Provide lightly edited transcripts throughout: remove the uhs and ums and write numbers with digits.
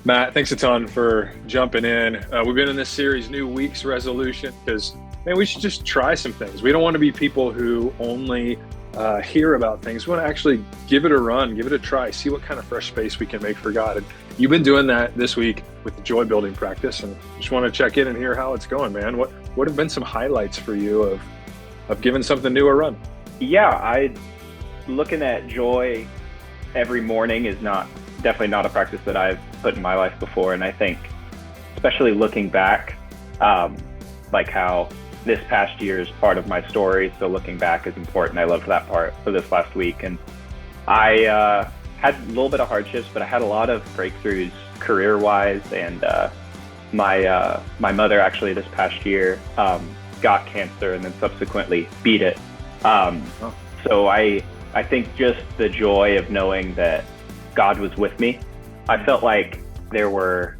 Matt, thanks a ton for jumping in. We've been in this series, New Week's Resolution, because, man, we should just try some things. We don't want to be people who only hear about things. We want to actually give it a run, give it a try, see what kind of fresh space we can make for God. And you've been doing that this week with the joy building practice, and just want to check in and hear how it's going, man. What have been some highlights for you of giving something new a run? Yeah, I looking at joy every morning is definitely not a practice that I've put in my life before. And I think, especially looking back, like how this past year is part of my story. So looking back is important. I loved that part for this last week. And I had a little bit of hardships, but I had a lot of breakthroughs career-wise. And my mother actually this past year got cancer and then subsequently beat it. So I think just the joy of knowing that God was with me. I felt like there were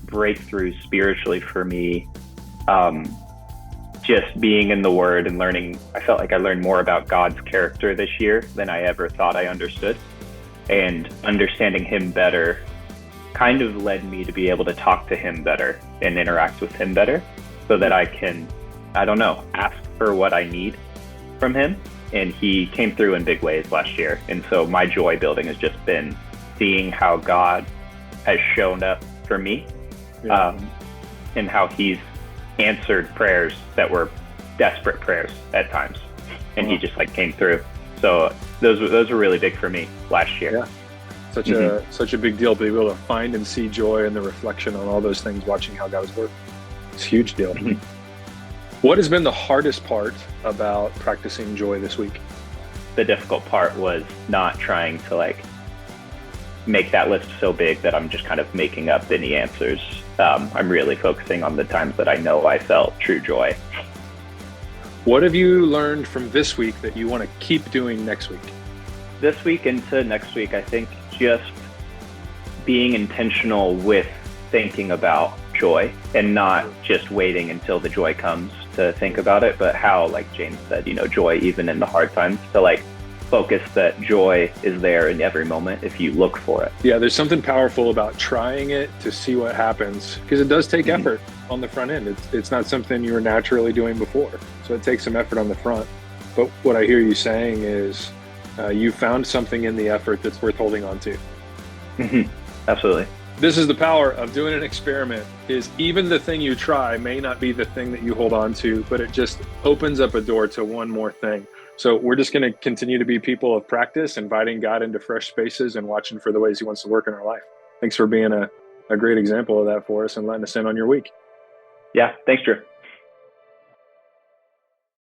breakthroughs spiritually for me. Just being in the Word and learning, I felt like I learned more about God's character this year than I ever thought I understood. And understanding Him better kind of led me to be able to talk to Him better and interact with Him better so that I can, ask for what I need from Him. And He came through in big ways last year. And so my joy building has just been seeing how God has shown up for me, and how He's answered prayers that were desperate prayers at times. And He just came through. So those were really big for me last year. Yeah. Such a big deal to be able to find and see joy in the reflection on all those things, watching how God is working. It's a huge deal. Mhm. What has been the hardest part about practicing joy this week? The difficult part was not trying to make that list so big that I'm just kind of making up any answers. I'm really focusing on the times that I know I felt true joy. What have you learned from this week that you want to keep doing next week? This week into next week, I think just being intentional with thinking about joy and not just waiting until the joy comes to think about it, but how, like James said, joy even in the hard times, to focus that joy is there in every moment if you look for it. Yeah, there's something powerful about trying it to see what happens, because it does take effort on the front end. It's not something you were naturally doing before. So it takes some effort on the front. But what I hear you saying is you found something in the effort that's worth holding on to. Absolutely. This is the power of doing an experiment, is even the thing you try may not be the thing that you hold on to, but it just opens up a door to one more thing. So we're just going to continue to be people of practice, inviting God into fresh spaces and watching for the ways He wants to work in our life. Thanks for being a great example of that for us and letting us in on your week. Yeah, thanks, Drew.